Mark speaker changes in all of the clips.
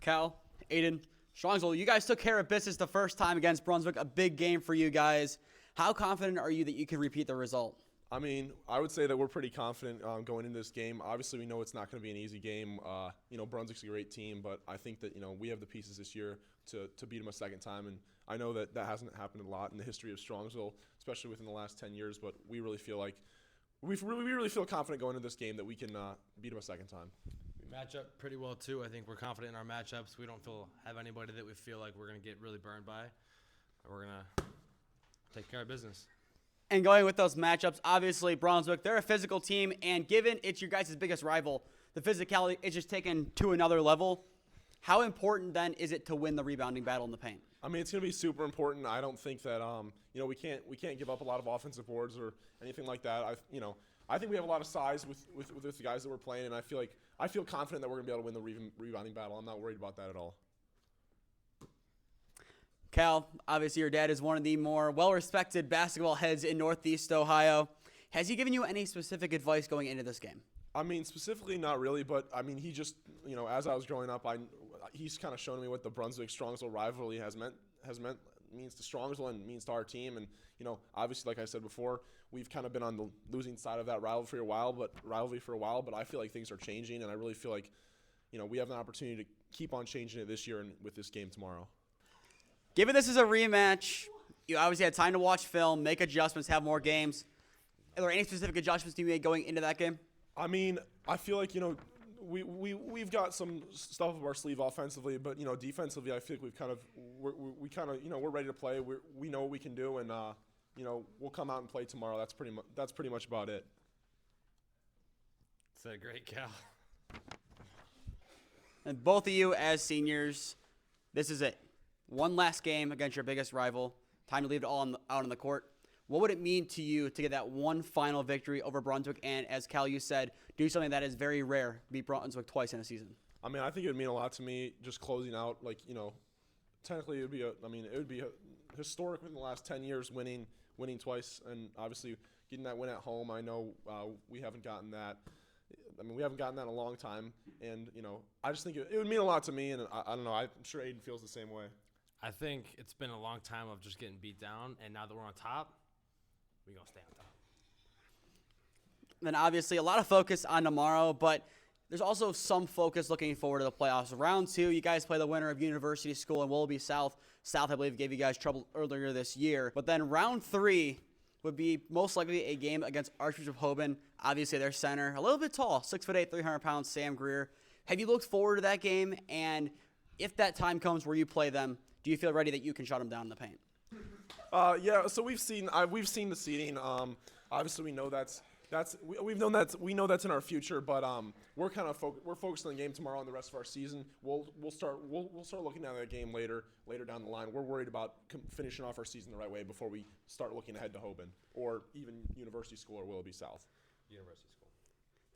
Speaker 1: Cal, Aiden, Strongsville, you guys took care of business the first time against Brunswick, a big game for you guys. How confident are you that you can repeat the result?
Speaker 2: I mean, I would say that we're pretty confident going into this game. Obviously, we know it's not going to be an easy game. Brunswick's a great team, but I think that, we have the pieces this year to beat them a second time. And I know that hasn't happened a lot in the history of Strongsville, especially within the last 10 years, but we really feel like we really feel confident going into this game that we can beat them a second time.
Speaker 3: We match up pretty well, too. I think we're confident in our matchups. We don't have anybody that we feel like we're going to get really burned by. We're going to take care of business.
Speaker 1: And going with those matchups, obviously Brunswick, they're a physical team, and given it's your guys' biggest rival, the physicality is just taken to another level. How important then is it to win the rebounding battle in the paint?
Speaker 2: I mean, it's going to be super important. I don't think that we can't give up a lot of offensive boards or anything like that. I think we have a lot of size with the guys that we're playing, and I feel confident that we're going to be able to win the rebounding battle. I'm not worried about that at all.
Speaker 1: Cal, obviously your dad is one of the more well-respected basketball heads in Northeast Ohio. Has he given you any specific advice going into this game?
Speaker 2: I mean, specifically not really, but I mean, he just, as I was growing up, he's kind of shown me what the Brunswick-Strongsville rivalry means to Strongsville and means to our team. And, obviously, like I said before, we've kind of been on the losing side of that rivalry for a while, but I feel like things are changing, and I really feel like, we have an opportunity to keep on changing it this year and with this game tomorrow.
Speaker 1: Given this is a rematch, you obviously had time to watch film, make adjustments, have more games. Are there any specific adjustments you made going into that game?
Speaker 2: I mean, I feel like, we've got some stuff up our sleeve offensively, but, defensively, I feel like we're ready to play. We know what we can do, and, we'll come out and play tomorrow. That's pretty much about it.
Speaker 3: It's a great Cal.
Speaker 1: And both of you as seniors, this is it. One last game against your biggest rival. Time to leave it all out on the court. What would it mean to you to get that one final victory over Brunswick and, as Cal, you said, do something that is very rare, beat Brunswick twice in a season?
Speaker 2: I mean, I think it would mean a lot to me just closing out, technically it would be historic in the last 10 years winning twice, and obviously getting that win at home. I know we haven't gotten that. We haven't gotten that in a long time, and, I just think it would mean a lot to me, and I don't know, I'm sure Aiden feels the same way.
Speaker 3: I think it's been a long time of just getting beat down, and now that we're on top, we're going to stay on top.
Speaker 1: Then obviously a lot of focus on tomorrow, but there's also some focus looking forward to the playoffs. Round 2, you guys play the winner of University School and Willoughby South. South, I believe, gave you guys trouble earlier this year. But then round 3 would be most likely a game against Archbishop Hoban. Obviously, their center, a little bit tall, 6'8", 300 pounds, Sam Greer. Have you looked forward to that game? And if that time comes where you play them, do you feel ready that you can shut them down in the paint?
Speaker 2: Yeah. So we've seen the seeding. Obviously, we know we know that's in our future. But we're kind of we're focused on the game tomorrow and the rest of our season. We'll start looking at that game later down the line. We're worried about finishing off our season the right way before we start looking ahead to Hoban or even University School or Willoughby South.
Speaker 3: University School.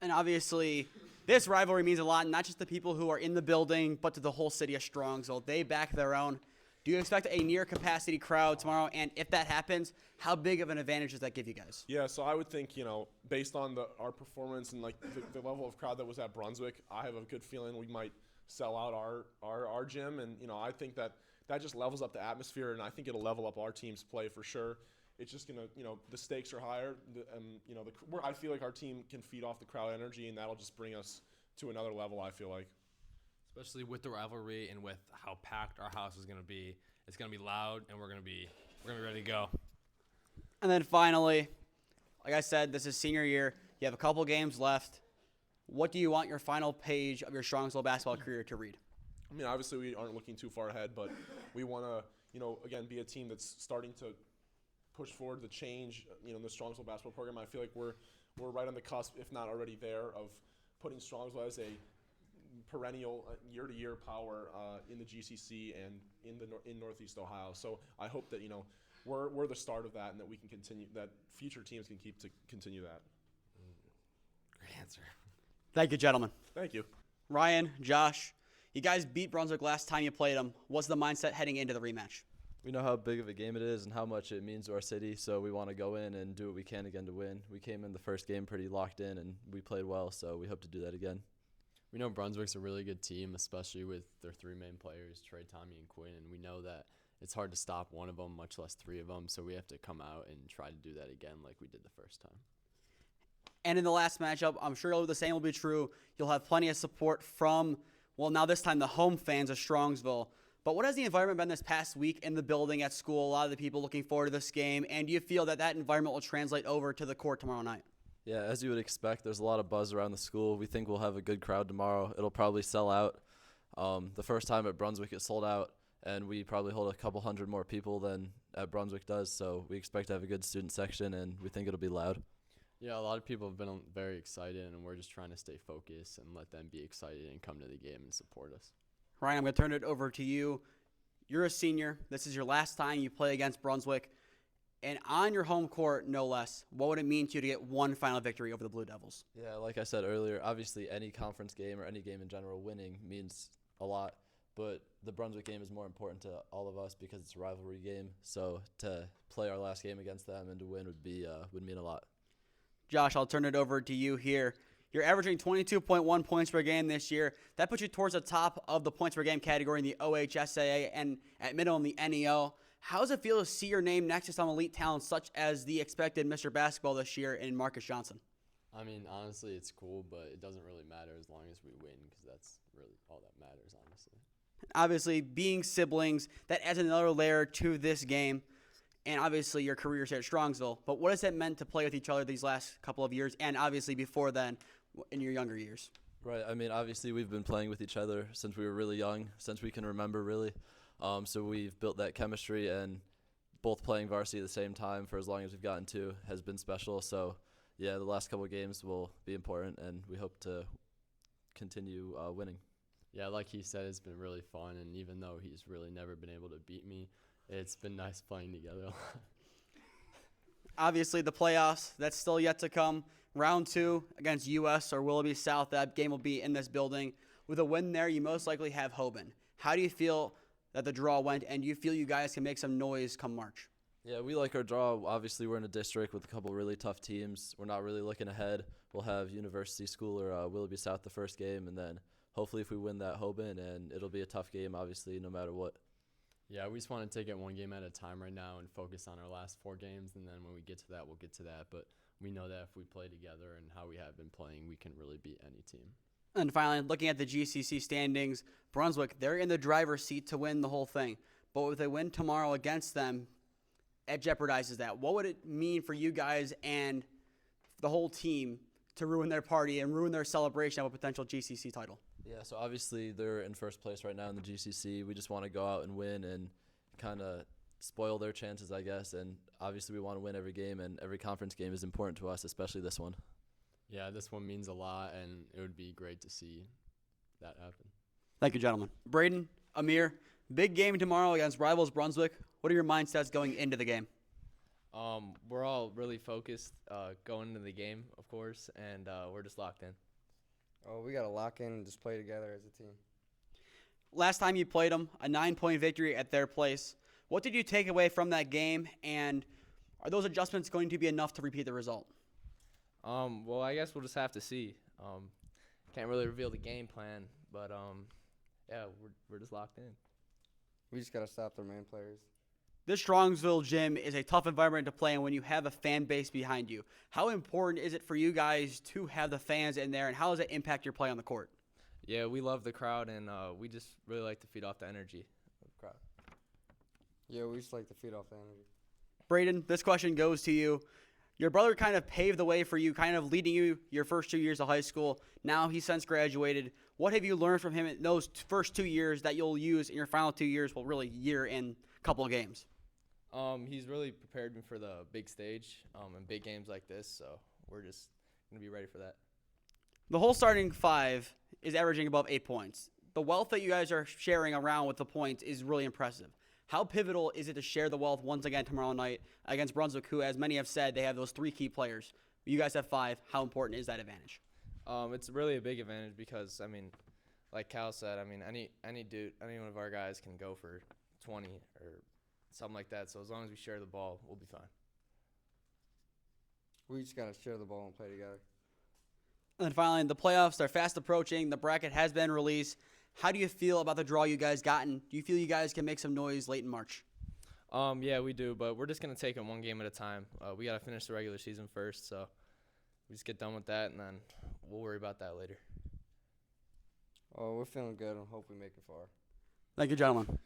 Speaker 1: And obviously, this rivalry means a lot, not just to people who are in the building, but to the whole city of Strongsville. They back their own. Do you expect a near-capacity crowd tomorrow? And if that happens, how big of an advantage does that give you guys?
Speaker 2: Yeah, so I would think, based on our performance and the level of crowd that was at Brunswick, I have a good feeling we might sell out our gym. And, I think that just levels up the atmosphere, and I think it'll level up our team's play for sure. It's just going to, the stakes are higher. I feel like our team can feed off the crowd energy, and that'll just bring us to another level, I feel like.
Speaker 3: Especially with the rivalry and with how packed our house is going to be. It's going to be loud, and we're going to be ready to go.
Speaker 1: And then finally, like I said, this is senior year. You have a couple games left. What do you want your final page of your Strongsville basketball career to read?
Speaker 2: I mean, obviously we aren't looking too far ahead, but we want to, again, be a team that's starting to push forward the change, in the Strongsville basketball program. I feel like we're right on the cusp, if not already there, of putting Strongsville as a perennial year-to-year power in the GCC and in Northeast Ohio. So I hope that we're the start of that, and that we can continue, that future teams can continue that.
Speaker 3: Great answer.
Speaker 1: Thank you, gentlemen.
Speaker 2: Thank you.
Speaker 1: Ryan, Josh, you guys beat Brunswick last time you played them. What's the mindset heading into the rematch?
Speaker 4: We know how big of a game it is and how much it means to our city, so we want to go in and do what we can again to win. We came in the first game pretty locked in, and we played well, so we hope to do that again.
Speaker 5: We know Brunswick's a really good team, especially with their three main players, Trey, Tommy, and Quinn, and we know that it's hard to stop one of them, much less three of them, so we have to come out and try to do that again like we did the first time.
Speaker 1: And in the last matchup, I'm sure the same will be true. You'll have plenty of support from, well, now this time the home fans of Strongsville. But what has the environment been this past week in the building at school? A lot of the people looking forward to this game. And do you feel that that environment will translate over to the court tomorrow night?
Speaker 4: Yeah, as you would expect, there's a lot of buzz around the school. We think we'll have a good crowd tomorrow. It'll probably sell out. The first time at Brunswick, it sold out, and we probably hold a couple hundred more people than at Brunswick does. So we expect to have a good student section, and we think it'll be loud.
Speaker 5: Yeah, a lot of people have been very excited, and we're just trying to stay focused and let them be excited and come to the game and support us.
Speaker 1: Ryan, I'm going to turn it over to you. You're a senior. This is your last time you play against Brunswick. And on your home court, no less, what would it mean to you to get one final victory over the Blue Devils?
Speaker 4: Yeah, like I said earlier, obviously any conference game or any game in general, winning means a lot. But the Brunswick game is more important to all of us because it's a rivalry game. So to play our last game against them and to win would mean a lot.
Speaker 1: Josh, I'll turn it over to you here. You're averaging 22.1 points per game this year. That puts you towards the top of the points per game category in the OHSAA and at minimum the NEO. How does it feel to see your name next to some elite talent such as the expected Mr. Basketball this year in Marcus Johnson?
Speaker 5: I mean, honestly, it's cool, but it doesn't really matter as long as we win because that's really all that matters, honestly.
Speaker 1: Obviously, being siblings, that adds another layer to this game. And obviously, your careers here at Strongsville. But what has it meant to play with each other these last couple of years and obviously before then in your younger years?
Speaker 4: Right. I mean, obviously, we've been playing with each other since we were really young, since we can remember, really. So we've built that chemistry, and both playing varsity at the same time for as long as we've gotten to has been special. So, yeah, the last couple of games will be important, and we hope to continue winning.
Speaker 5: Yeah, like he said, it's been really fun, and even though he's really never been able to beat me, it's been nice playing together.
Speaker 1: Obviously, the playoffs, that's still yet to come. Round 2 against US or Willoughby South, that game will be in this building. With a win there, you most likely have Hoban. How do you feel that the draw went, and do you feel you guys can make some noise come March?
Speaker 4: Yeah, we like our draw. Obviously, we're in a district with a couple really tough teams. We're not really looking ahead. We'll have University School or Willoughby South the first game, and then hopefully if we win that, Hoban, and it'll be a tough game, obviously, no matter what.
Speaker 5: Yeah, we just want to take it one game at a time right now and focus on our last 4 games, and then when we get to that, we'll get to that. But we know that if we play together and how we have been playing, we can really beat any team.
Speaker 1: And finally, looking at the GCC standings, Brunswick, they're in the driver's seat to win the whole thing. But with a win tomorrow against them, it jeopardizes that. What would it mean for you guys and the whole team to ruin their party and ruin their celebration of a potential GCC title?
Speaker 4: Yeah, so obviously they're in first place right now in the GCC. We just want to go out and win and kind of spoil their chances, I guess. And obviously we want to win every game, and every conference game is important to us, especially this one.
Speaker 5: Yeah, this one means a lot, and it would be great to see that happen.
Speaker 1: Thank you, gentlemen. Brayden, Ameer, big game tomorrow against rivals Brunswick. What are your mindsets going into the game?
Speaker 6: We're all really focused going into the game, of course, and we're just locked in.
Speaker 7: Oh, we got to lock in and just play together as a team.
Speaker 1: Last time you played them, a 9-point victory at their place. What did you take away from that game, and are those adjustments going to be enough to repeat the result?
Speaker 6: Well, I guess we'll just have to see. Can't really reveal the game plan, but yeah, we're just locked in.
Speaker 7: We just got to stop their main players.
Speaker 1: This Strongsville gym is a tough environment to play in when you have a fan base behind you. How important is it for you guys to have the fans in there, and how does that impact your play on the court?
Speaker 6: Yeah, we love the crowd, and we just really like to feed off the energy of the crowd.
Speaker 7: Yeah, we just like to feed off the energy.
Speaker 1: Brayden, this question goes to you. Your brother kind of paved the way for you, kind of leading you your first 2 years of high school. Now he's since graduated. What have you learned from him in those first 2 years that you'll use in your final 2 years, well, really year and couple of games?
Speaker 6: He's really prepared me for the big stage and big games like this, so we're just going to be ready for that.
Speaker 1: The whole starting 5 is averaging above 8 points. The wealth that you guys are sharing around with the points is really impressive. How pivotal is it to share the wealth once again tomorrow night against Brunswick, who, as many have said, they have those 3 key players? You guys have 5. How important is that advantage?
Speaker 6: It's really a big advantage because, I mean, like Cal said, I mean, any one of our guys can go for 20 or something like that. So as long as we share the ball, we'll be fine.
Speaker 7: We just got to share the ball and play together.
Speaker 1: And then finally, the playoffs are fast approaching. The bracket has been released. How do you feel about the draw you guys gotten? Do you feel you guys can make some noise late in March?
Speaker 6: Yeah, we do, but we're just gonna take it one game at a time. We gotta finish the regular season first, so we just get done with that, and then we'll worry about that later.
Speaker 7: Oh, we're feeling good and hope we make it far.
Speaker 1: Thank you, gentlemen.